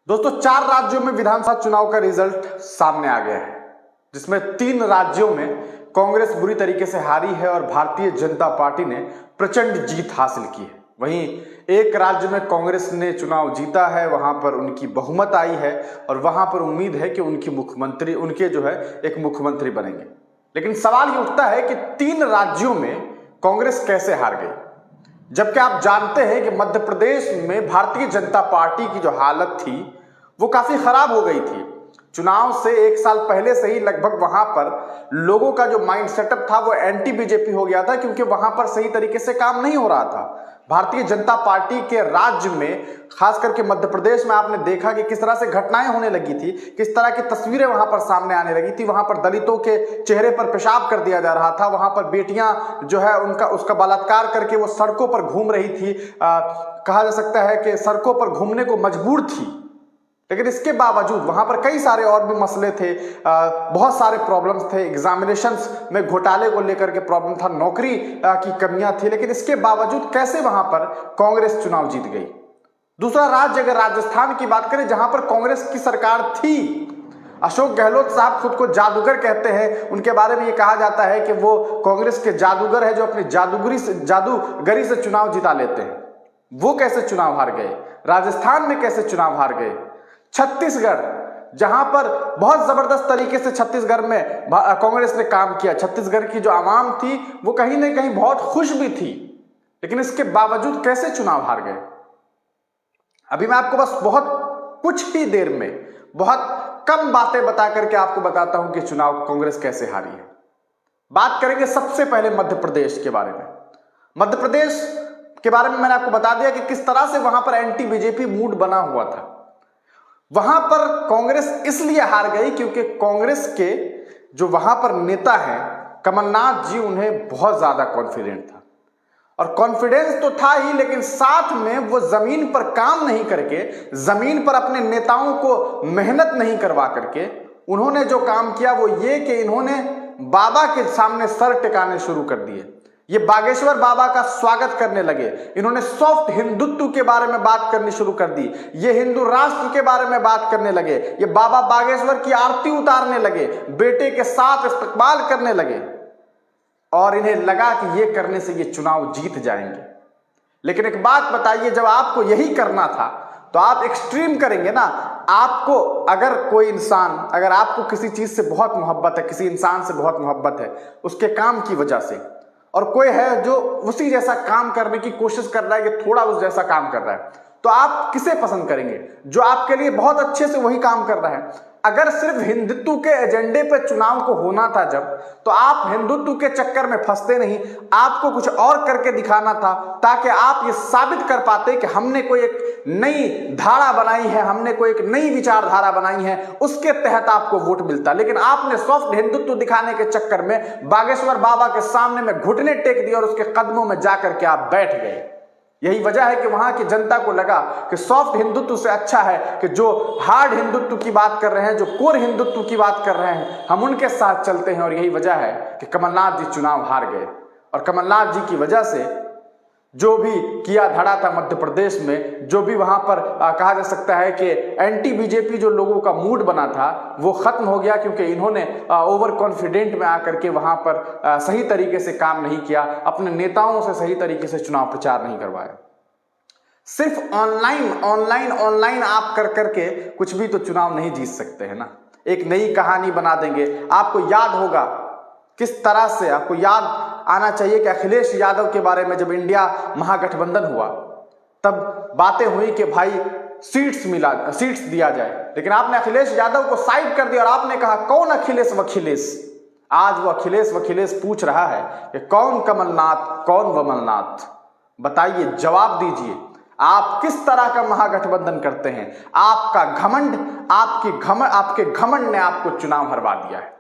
दोस्तों, 4 राज्यों में विधानसभा चुनाव का रिजल्ट सामने आ गया है, जिसमें 3 राज्यों में कांग्रेस बुरी तरीके से हारी है और भारतीय जनता पार्टी ने प्रचंड जीत हासिल की है। वहीं एक राज्य में कांग्रेस ने चुनाव जीता है, वहां पर उनकी बहुमत आई है और वहां पर उम्मीद है कि उनके एक मुख्यमंत्री बनेंगे। लेकिन सवाल ये उठता है कि 3 राज्यों में कांग्रेस कैसे हार गई, जबकि आप जानते हैं कि मध्य प्रदेश में भारतीय जनता पार्टी की जो हालत थी वो काफी खराब हो गई थी। चुनाव से 1 साल पहले से ही लगभग वहां पर लोगों का जो माइंड सेटअप था वो एंटी बीजेपी हो गया था, क्योंकि वहां पर सही तरीके से काम नहीं हो रहा था। भारतीय जनता पार्टी के राज्य में, खास करके मध्य प्रदेश में, आपने देखा कि किस तरह से घटनाएं होने लगी थी, किस तरह की तस्वीरें वहां पर सामने आने लगी थी। वहां पर दलितों के चेहरे पर पेशाब कर दिया जा रहा था, वहां पर बेटियां उसका बलात्कार करके वो सड़कों पर घूम रही थी, कहा जा सकता है कि सड़कों पर घूमने को मजबूर थी। लेकिन इसके बावजूद वहां पर कई सारे और भी मसले थे, बहुत सारे प्रॉब्लम्स थे। एग्जामिनेशंस में घोटाले को लेकर के प्रॉब्लम था, नौकरी की कमियां थी, लेकिन इसके बावजूद कैसे वहां पर कांग्रेस चुनाव जीत गई। दूसरा राज्य अगर राजस्थान की बात करें, जहां पर कांग्रेस की सरकार थी, अशोक गहलोत साहब खुद को जादूगर कहते हैं, उनके बारे में यह कहा जाता है कि वो कांग्रेस के जादूगर है जो अपनी जादूगरी से चुनाव जिता लेते हैं। वो कैसे चुनाव हार गए? राजस्थान में कैसे चुनाव हार गए? छत्तीसगढ़, जहां पर बहुत जबरदस्त तरीके से छत्तीसगढ़ में कांग्रेस ने काम किया, छत्तीसगढ़ की जो आवाम थी वो कहीं ना कहीं बहुत खुश भी थी, लेकिन इसके बावजूद कैसे चुनाव हार गए? अभी मैं आपको बस बहुत कुछ ही देर में बहुत कम बातें बता करके आपको बताता हूं कि चुनाव कांग्रेस कैसे हारी है। बात करेंगे सबसे पहले मध्य प्रदेश के बारे में। मध्य प्रदेश के बारे में मैंने आपको बता दिया कि किस तरह से वहां पर एंटी बीजेपी मूड बना हुआ था। वहां पर कांग्रेस इसलिए हार गई क्योंकि कांग्रेस के जो वहां पर नेता हैं कमलनाथ जी, उन्हें बहुत ज्यादा कॉन्फिडेंट था। और कॉन्फिडेंस तो था ही, लेकिन साथ में वो जमीन पर काम नहीं करके, जमीन पर अपने नेताओं को मेहनत नहीं करवा करके उन्होंने जो काम किया वो ये कि इन्होंने बाबा के सामने सर टिकाने शुरू कर दिए। ये बागेश्वर बाबा का स्वागत करने लगे, इन्होंने सॉफ्ट हिंदुत्व के बारे में बात करनी शुरू कर दी, ये हिंदू राष्ट्र के बारे में बात करने लगे, ये बाबा बागेश्वर की आरती उतारने लगे, बेटे के साथ इस्तकबाल करने लगे और इन्हें लगा कि ये करने से ये चुनाव जीत जाएंगे। लेकिन एक बात बताइए, जब आपको यही करना था तो आप एक्सट्रीम करेंगे ना। आपको अगर आपको किसी चीज से बहुत मोहब्बत है, किसी इंसान से बहुत मोहब्बत है उसके काम की वजह से, और कोई है जो उसी जैसा काम करने की कोशिश कर रहा है कि थोड़ा उस जैसा काम कर रहा है, तो आप किसे पसंद करेंगे? जो आपके लिए बहुत अच्छे से वही काम कर रहा है। अगर सिर्फ हिंदुत्व के एजेंडे पर चुनाव को होना था जब, तो आप हिंदुत्व के चक्कर में फंसते नहीं, आपको कुछ और करके दिखाना था ताकि आप ये साबित कर पाते कि हमने कोई एक नई धारा बनाई है, हमने कोई एक नई विचारधारा बनाई है, उसके तहत आपको वोट मिलता। लेकिन आपने सॉफ्ट हिंदुत्व दिखाने के चक्कर में बागेश्वर बाबा के सामने में घुटने टेक दिए और उसके कदमों में जाकर के आप बैठ गए। यही वजह है कि वहां की जनता को लगा कि सॉफ्ट हिंदुत्व से अच्छा है कि जो हार्ड हिंदुत्व की बात कर रहे हैं, जो कोर हिंदुत्व की बात कर रहे हैं, हम उनके साथ चलते हैं। और यही वजह है कि कमलनाथ जी चुनाव हार गए। और कमलनाथ जी की वजह से जो भी किया धड़ा था मध्य प्रदेश में, जो भी वहां पर कहा जा सकता है कि एंटी बीजेपी जो लोगों का मूड बना था वो खत्म हो गया, क्योंकि इन्होंने ओवर कॉन्फिडेंट में आकर के वहां पर सही तरीके से काम नहीं किया, अपने नेताओं से सही तरीके से चुनाव प्रचार नहीं करवाया। सिर्फ ऑनलाइन आप कर करके कुछ भी तो चुनाव नहीं जीत सकते है ना। एक नई कहानी बना देंगे। आपको याद होगा किस तरह से, आपको याद आना चाहिए कि अखिलेश यादव के बारे में जब इंडिया महागठबंधन हुआ तब बातें हुई कि भाई सीट्स दिया जाए, लेकिन आपने अखिलेश यादव को साइड कर दिया और आपने कहा कौन अखिलेश वखिलेश। आज वो अखिलेश वखिलेश पूछ रहा है कि कौन कमलनाथ कौन वमलनाथ। बताइए, जवाब दीजिए, आप किस तरह का महागठबंधन करते हैं? आपका घमंड, आपके घमंड ने आपको चुनाव हरवा दिया है।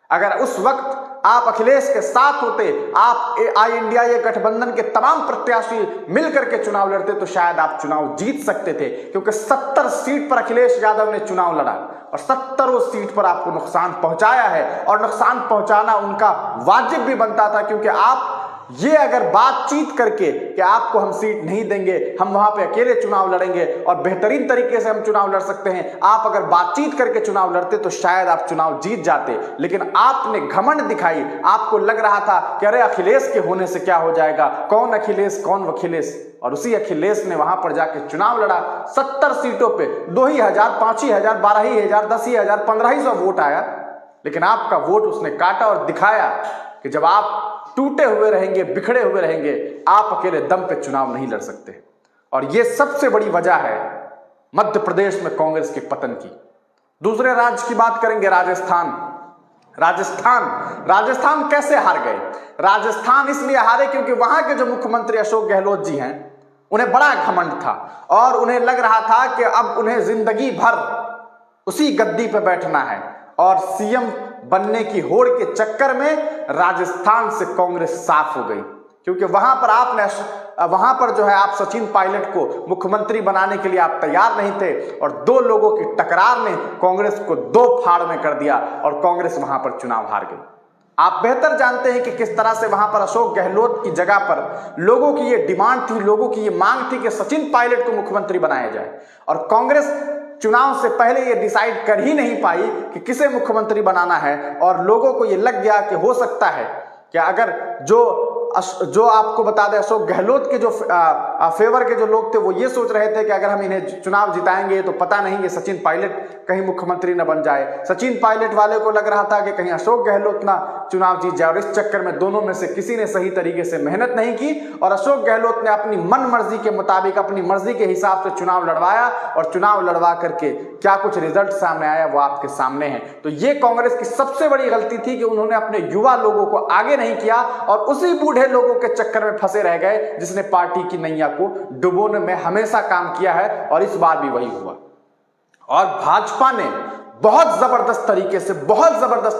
अगर उस वक्त आप अखिलेश के साथ होते, आप आई इंडिया ये गठबंधन के तमाम प्रत्याशी मिलकर के चुनाव लड़ते, तो शायद आप चुनाव जीत सकते थे, क्योंकि 70 सीट पर अखिलेश यादव ने चुनाव लड़ा और 70 सीट पर आपको नुकसान पहुंचाया है। और नुकसान पहुंचाना उनका वाजिब भी बनता था, क्योंकि आप ये अगर बातचीत करके कि आपको हम सीट नहीं देंगे, हम वहां पे अकेले चुनाव लड़ेंगे और बेहतरीन तरीके से हम चुनाव लड़ सकते हैं, आप अगर बातचीत करके चुनाव लड़ते तो शायद आप चुनाव जीत जाते। लेकिन आपने घमंड दिखाई, आपको लग रहा था कि अरे अखिलेश के होने से क्या हो जाएगा, कौन अखिलेश कौन वखिलेश, और उसी अखिलेश ने वहां पर जाके चुनाव लड़ा। 70 सीटों पे 2,000, 5,000, 12,000, 10,000, 1,500 वोट आया, लेकिन आपका वोट उसने काटा और दिखाया कि जब आप टूटे हुए रहेंगे, बिखड़े हुए रहेंगे, आप अकेले दम पे चुनाव नहीं लड़ सकते। और यह सबसे बड़ी वजह है मध्य प्रदेश में कांग्रेस के पतन की। दूसरे राज्य की बात करेंगे, राजस्थान कैसे हार गए? राजस्थान इसलिए हारे क्योंकि वहां के जो मुख्यमंत्री अशोक गहलोत जी हैं, उन्हें बड़ा घमंड था और उन्हें लग रहा था कि अब उन्हें जिंदगी भर उसी गद्दी पर बैठना है, और सीएम बनने की होड़ के चक्कर में राजस्थान से कांग्रेस साफ हो गई। क्योंकि वहां पर जो है आप सचिन पायलट को मुख्यमंत्री बनाने के लिए आप तैयार नहीं थे, और दो लोगों की टकरार ने कांग्रेस को दो फाड़ में कर दिया और कांग्रेस वहां पर चुनाव हार गई। आप बेहतर जानते हैं कि किस तरह से वहां पर अशोक गहलोत की जगह पर लोगों की ये डिमांड थी, लोगों की ये मांग थी कि सचिन पायलट को मुख्यमंत्री बनाया जाए, और कांग्रेस चुनाव से पहले ये डिसाइड कर ही नहीं पाई कि किसे मुख्यमंत्री बनाना है। और लोगों को ये लग गया कि हो सकता है कि अगर जो आपको बता दें, अशोक गहलोत के जो फेवर के जो लोग थे वो ये सोच रहे थे कि अगर हम इन्हें चुनाव जिताएंगे तो पता नहीं ये सचिन पायलट कहीं मुख्यमंत्री न बन जाए। सचिन पायलट वाले को लग रहा था कि कहीं अशोक गहलोत ना चुनाव जीत जाए, और इस चक्कर में दोनों में से किसी ने सही तरीके से मेहनत नहीं की, और अशोक गहलोत ने अपनी मन मर्जी के मुताबिक, अपनी मर्जी के हिसाब से चुनाव लड़वाया, और चुनाव लड़वा करके क्या कुछ रिजल्ट सामने आया वो आपके सामने है। तो ये कांग्रेस की सबसे बड़ी गलती थी कि उन्होंने अपने युवा लोगों को आगे नहीं किया और उसी बूढ़े लोगों के चक्कर में फंसे रह गए जिसने पार्टी की नैया को डुबोने में हमेशा काम किया है, और इस बार भी वही हुआ। और भाजपा ने बहुत जबरदस्त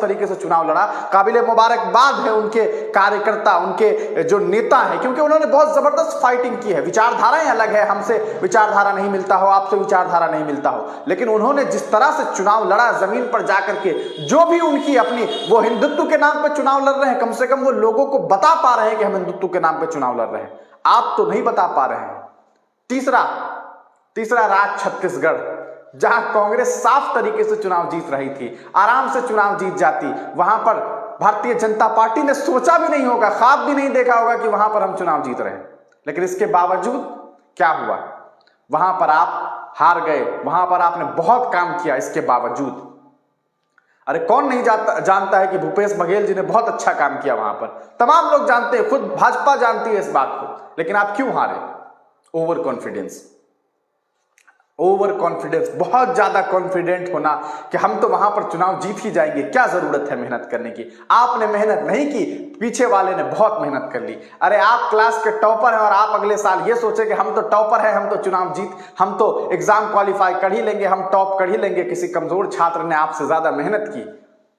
तरीके से चुनाव लड़ा। काबिले मुबारकबाद है उनके कार्यकर्ता, उनके जो नेता हैं, क्योंकि उन्होंने बहुत जबरदस्त फाइटिंग की है। विचारधाराएं अलग है, हमसे विचारधारा नहीं मिलता हो, आपसे विचारधारा नहीं मिलता हो, लेकिन उन्होंने जिस तरह से चुनाव लड़ा, जमीन पर जाकर के जो भी उनकी अपनी, वो हिंदुत्व के नाम पर चुनाव लड़ रहे हैं, कम से कम वो लोगों को बता पा रहे हैं कि हम हिंदुत्व के नाम पर चुनाव लड़ रहे हैं। आप तो नहीं बता पा रहे हैं। तीसरा राज्य छत्तीसगढ़, जहां कांग्रेस साफ तरीके से चुनाव जीत रही थी, आराम से चुनाव जीत जाती, वहां पर भारतीय जनता पार्टी ने सोचा भी नहीं होगा, ख्वाब भी नहीं देखा होगा कि वहां पर हम चुनाव जीत रहे हैं। लेकिन इसके बावजूद क्या हुआ? वहां पर आप हार गए, वहां पर आपने बहुत काम किया। इसके बावजूद, अरे कौन नहीं जानता है कि भूपेश बघेल जी ने बहुत अच्छा काम किया वहां पर, तमाम लोग जानते हैं, खुद भाजपा जानती है इस बात को। लेकिन आप क्यों हारे? ओवर कॉन्फिडेंस, बहुत ज्यादा कॉन्फिडेंट होना कि हम तो वहां पर चुनाव जीत ही जाएंगे, क्या जरूरत है मेहनत करने की। आपने मेहनत नहीं की, पीछे वाले ने बहुत मेहनत कर ली। अरे आप क्लास के टॉपर हैं और आप अगले साल ये सोचे कि हम तो टॉपर हैं, हम तो एग्जाम क्वालिफाई कर ही लेंगे, हम टॉप कर ही लेंगे। किसी कमजोर छात्र ने आपसे ज्यादा मेहनत की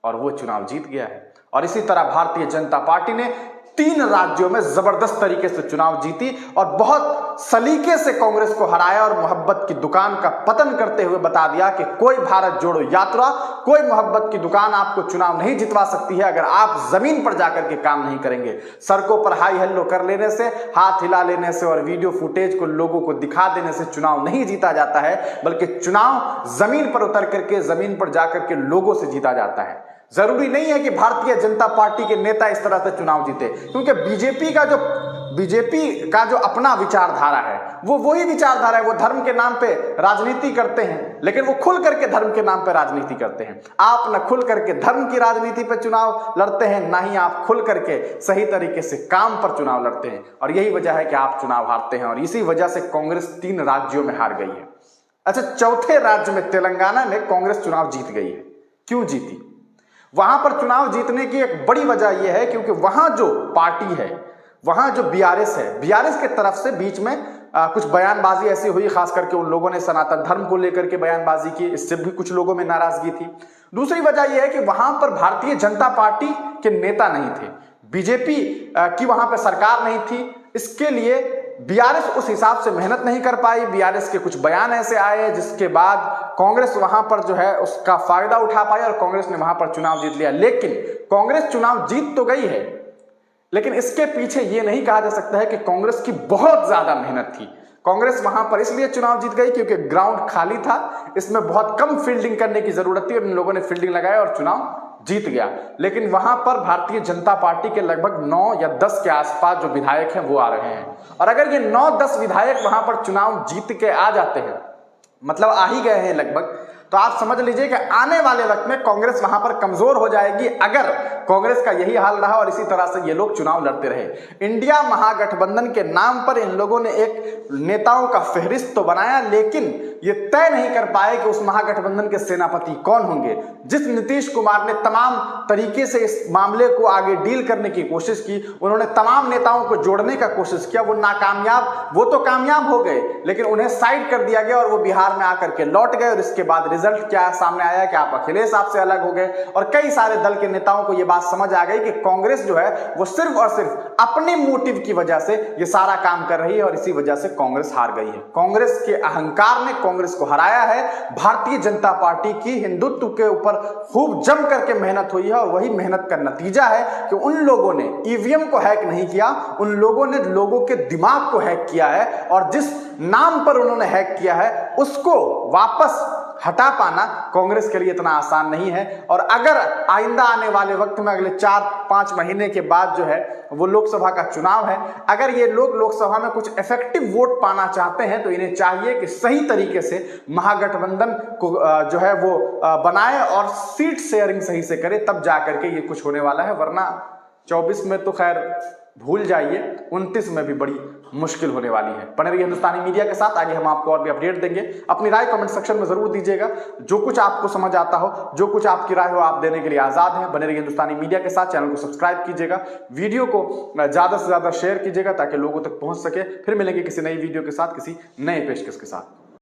और वो चुनाव जीत गया है। और इसी तरह भारतीय जनता पार्टी ने 3 राज्यों में जबरदस्त तरीके से चुनाव जीती और बहुत सलीके से कांग्रेस को हराया, और मोहब्बत की दुकान का पतन करते हुए बता दिया कि कोई भारत जोड़ो यात्रा, कोई मोहब्बत की दुकान आपको चुनाव नहीं जितवा सकती है अगर आप जमीन पर जाकर के काम नहीं करेंगे। सड़कों पर हाई हेलो कर लेने से, हाथ हिला लेने से और वीडियो फुटेज को लोगों को दिखा देने से चुनाव नहीं जीता जाता है, बल्कि चुनाव जमीन पर उतर करके, जमीन पर जाकर के लोगों से जीता जाता है। जरूरी नहीं है कि भारतीय जनता पार्टी के नेता इस तरह से चुनाव जीते, क्योंकि बीजेपी का जो अपना विचारधारा है वो वही विचारधारा है। वो धर्म के नाम पे राजनीति करते हैं, लेकिन वो खुल करके धर्म के नाम पे राजनीति करते हैं। आप न खुल करके धर्म की राजनीति पे चुनाव लड़ते हैं, ना ही आप खुल करके सही तरीके से काम पर चुनाव लड़ते हैं, और यही वजह है कि आप चुनाव हारते हैं। और इसी वजह से कांग्रेस 3 राज्यों में हार गई है। अच्छा, चौथे राज्य में तेलंगाना में कांग्रेस चुनाव जीत गई है। क्यों जीती? वहां पर चुनाव जीतने की एक बड़ी वजह यह है क्योंकि वहां जो पार्टी है, वहां जो बीआरएस है, बीआरएस के तरफ से बीच में कुछ बयानबाजी ऐसी हुई, खास करके उन लोगों ने सनातन धर्म को लेकर के बयानबाजी की, इससे भी कुछ लोगों में नाराजगी थी। दूसरी वजह यह है कि वहां पर भारतीय जनता पार्टी के नेता नहीं थे, बीजेपी की वहां पर सरकार नहीं थी, इसके लिए बीआरएस उस हिसाब से मेहनत नहीं कर पाई। बीआरएस के कुछ बयान ऐसे आए जिसके बाद कांग्रेस वहां पर जो है उसका फायदा उठा पाई और कांग्रेस ने वहां पर चुनाव जीत लिया। लेकिन कांग्रेस चुनाव जीत तो गई है, लेकिन इसके पीछे यह नहीं कहा जा सकता है कि कांग्रेस की बहुत ज्यादा मेहनत थी। कांग्रेस वहां पर इसलिए चुनाव जीत गई क्योंकि ग्राउंड खाली था, इसमें बहुत कम फील्डिंग करने की जरूरत थी और इन लोगों ने फील्डिंग लगाया और चुनाव जीत गया। लेकिन वहां पर भारतीय जनता पार्टी के लगभग 9 या 10 के आसपास जो विधायक हैं वो आ रहे हैं, और अगर ये 9-10 विधायक वहां पर चुनाव जीत के आ जाते हैं, मतलब आ ही गए हैं लगभग, तो आप समझ लीजिए कि आने वाले वक्त में कांग्रेस वहां पर कमजोर हो जाएगी अगर कांग्रेस का यही हाल रहा और इसी तरह से ये लोग चुनाव लड़ते रहे। इंडिया महागठबंधन के नाम पर इन लोगों ने एक नेताओं का फहरिस्त तो बनाया, लेकिन ये तय नहीं कर पाए कि उस महागठबंधन के सेनापति कौन होंगे। जिस नीतीश कुमार ने तमाम तरीके से इस मामले को आगे डील करने की कोशिश की, उन्होंने तमाम नेताओं को जोड़ने का कोशिश किया, वो नाकामयाब, वो तो कामयाब हो गए लेकिन उन्हें साइड कर दिया गया और वो बिहार में आकर के लौट गए। और इसके बाद रिजल्ट क्या सामने आया कि आप अखिलेश आपसे अलग हो गए और कई सारे दल के नेताओं को यह बात समझ आ गई कि कांग्रेस जो है वो सिर्फ और सिर्फ अपने मोटिव की वजह से ये सारा काम कर रही है और इसी वजह से कांग्रेस हार गई है। कांग्रेस के अहंकार ने कांग्रेस को हराया है। भारतीय जनता पार्टी की हिंदुत्व के ऊपर खूब जम करके मेहनत हुई है और वही मेहनत का नतीजा है कि उन लोगों ने ईवीएम को हैक नहीं किया, उन लोगों ने लोगों के दिमाग को हैक किया है और जिस नाम पर उन्होंने हैक किया है उसको वापस हटा पाना कांग्रेस के लिए इतना आसान नहीं है। और अगर आइंदा आने वाले वक्त में अगले 4-5 महीने के बाद जो है वो लोकसभा का चुनाव है, अगर ये लोग लोकसभा में कुछ इफेक्टिव वोट पाना चाहते हैं तो इन्हें चाहिए कि सही तरीके से महागठबंधन को जो है वो बनाए और सीट शेयरिंग सही से करे, तब जाकर के ये कुछ होने वाला है। वरना 24 में तो खैर भूल जाइए, 29 में भी बड़ी मुश्किल होने वाली है। बने रहिए हिंदुस्तानी मीडिया के साथ, आगे हम आपको और भी अपडेट देंगे। अपनी राय कमेंट सेक्शन में जरूर दीजिएगा, जो कुछ आपको समझ आता हो, जो कुछ आपकी राय हो आप देने के लिए आजाद हैं। बने रहिए हिंदुस्तानी मीडिया के साथ, चैनल को सब्सक्राइब कीजिएगा, वीडियो को ज्यादा से ज्यादा शेयर कीजिएगा ताकि लोगों तक पहुंच सके। फिर मिलेंगे किसी नई वीडियो के साथ, किसी नए पेशकश के साथ।